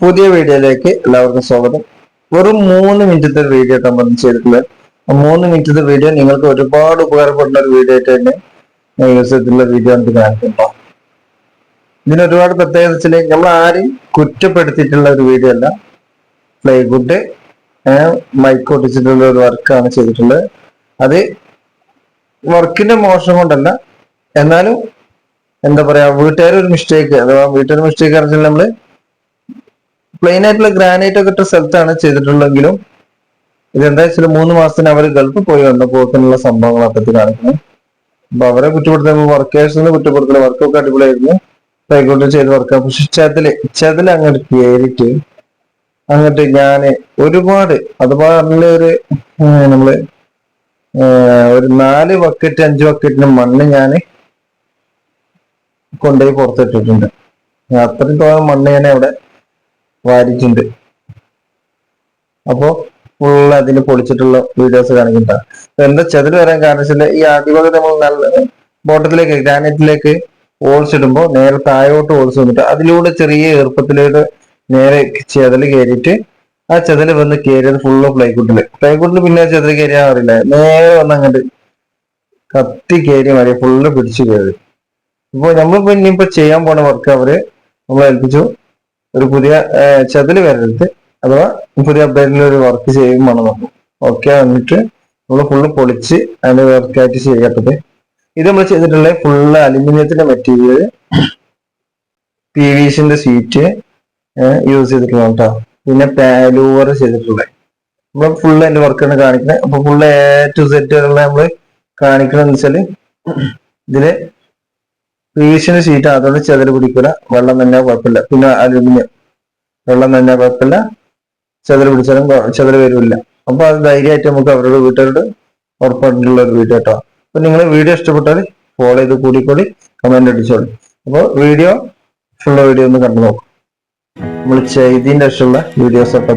പുതിയ വീഡിയോയിലേക്ക് എല്ലാവർക്കും സ്വാഗതം. വെറും 3 മിനിറ്റത്തെ വീഡിയോ നമ്മൾ ചെയ്തിട്ടുള്ളത്. 3 മിനിറ്റത്തെ വീഡിയോ നിങ്ങൾക്ക് ഒരുപാട് ഉപകാരപ്പെടുന്ന ഒരു വീഡിയോ ആയിട്ട് തന്നെ യൂസ് ചെയ്തിട്ടുള്ള വീഡിയോ നമുക്ക് കാണിക്കുമ്പോൾ ഇതിന് ഒരുപാട് പ്രത്യേകത വെച്ചാൽ നമ്മൾ ആരും കുറ്റപ്പെടുത്തിയിട്ടുള്ള ഒരു വീഡിയോ അല്ല. പ്ലൈവുഡ് മൈക്ക് ഒട്ടിച്ചിട്ടുള്ള ഒരു വർക്കാണ് ചെയ്തിട്ടുള്ളത്. അത് വർക്കിന്റെ മോശം കൊണ്ടല്ല, എന്നാലും എന്താ പറയാ, വീട്ടുകാരൊരു മിസ്റ്റേക്ക് അഥവാ വീട്ടുകാർ മിസ്റ്റേക്ക് അറിഞ്ഞാൽ നമ്മള് പ്ലെയിൻ ആയിട്ടുള്ള ഗ്രാനൈറ്റ് ഒക്കെ ഇട്ട സ്ഥലത്താണ് ചെയ്തിട്ടുള്ളെങ്കിലും ഇതെന്താ വെച്ചാൽ 3 മാസത്തിന് അവർ ഗൾഫിൽ പോയി വന്നപ്പോലുള്ള സംഭവങ്ങൾ അപ്പത്തി കാണിക്കുന്നു. അപ്പൊ അവരെ കുറ്റപ്പെടുത്തുമ്പോൾ വർക്കേഴ്സിന് കുറ്റപ്പെടുത്തില്ല, വർക്കൊക്കെ അടിപൊളിയായിരുന്നു, കൈക്കോട്ട് ചെയ്ത് വർക്കാണ്. പക്ഷെ ചതില് അങ്ങോട്ട് കയറിയിട്ട് അങ്ങോട്ട് ഞാന് ഒരുപാട് അഥവാ നല്ലൊരു നമ്മള് ഒരു 4 ബക്കറ്റ് 5 ബക്കറ്റിന് മണ്ണ് ഞാന് കൊണ്ടുപോയി പുറത്തിട്ടിട്ടുണ്ട്. അത്രത്തോളം മണ്ണ് ഞാൻ അവിടെ വാരിയിട്ടുണ്ട്. അപ്പോ ഫുള്ള് അതിന് പൊളിച്ചിട്ടുള്ള വീഡിയോസ് കാണിക്കണ്ട. എന്താ ചതില് വരാൻ കാരണം വെച്ചാൽ ഈ ആദ്യഭാഗത്ത് നമ്മൾ നല്ല ബോട്ടത്തിലേക്ക് ഗ്രാനൈറ്റിലേക്ക് ഹോൾസ് ഇടുമ്പോൾ നേരെ താഴോട്ട് ഹോൾസ് വന്നിട്ട് അതിലൂടെ ചെറിയ ഈർപ്പത്തിലൂടെ നേരെ ചെതല് കയറിയിട്ട് ആ ചെതല് വന്ന് കയറിയത് ഫുള്ള് പ്ലൈവുഡില് പിന്നെ ചെതല് കയറിയാൻ അറിയില്ല, നേരെ വന്ന് അങ്ങോട്ട് കത്തി കയറി മതി ഫുള്ള് പിടിച്ചു കയറി. ഇപ്പൊ നമ്മളിപ്പോ ഇനിയിപ്പോ ചെയ്യാൻ പോണ വർക്ക് അവര് നമ്മളെ ഏൽപ്പിച്ചു ഒരു പുതിയ ചതില് വരരുത് അഥവാ പുതിയ അപ്ഡേറ്റിൽ ഒരു വർക്ക് ചെയ്യുമ്പോൾ നമുക്ക് ഓക്കെ വന്നിട്ട് നമ്മൾ ഫുള്ള് പൊളിച്ച് അതിന്റെ വർക്കായിട്ട് ചെയ്യട്ടത്. ഇത് നമ്മൾ ചെയ്തിട്ടുള്ള ഫുള്ള് അലുമിനിയത്തിന്റെ മെറ്റീരിയൽ PVC സീറ്റ് യൂസ് ചെയ്തിട്ടുള്ള കേട്ടോ. പിന്നെ ലൂവർ ചെയ്തിട്ടുള്ളത് നമ്മൾ ഫുള്ള് അതിന്റെ വർക്കാണ് കാണിക്കുന്നത്. അപ്പൊ ഫുള്ള് A to Z നമ്മള് കാണിക്കണമെന്ന് വെച്ചാല് ഇതില് PVC ഷീറ്റ് അതുകൊണ്ട് ചെതല് പിടിക്കില്ല, വെള്ളം തന്നെ കുഴപ്പമില്ല. പിന്നെ അലുമിനിയം വെള്ളം തന്നെ കുഴപ്പമില്ല, ചെതല് പിടിച്ചാലും ചെതല് വരില്ല. അപ്പൊ അത് ധൈര്യമായിട്ട് നമുക്ക് അവരുടെ വീട്ടുകാരോട് ഉറപ്പായിട്ടുള്ള ഒരു വീഡിയോ കേട്ടോ. അപ്പൊ നിങ്ങൾ വീഡിയോ ഇഷ്ടപ്പെട്ടാൽ ഫോളോ ചെയ്ത് കൂടിക്കൂടി കമന്റ് അടിച്ചോളൂ. അപ്പോൾ വീഡിയോ ഒന്ന് കണ്ടു നോക്കും. നമ്മൾ ചെയ്തതിന്റെ ഇഷ്ടമുള്ള വീഡിയോസ് ഒക്കെ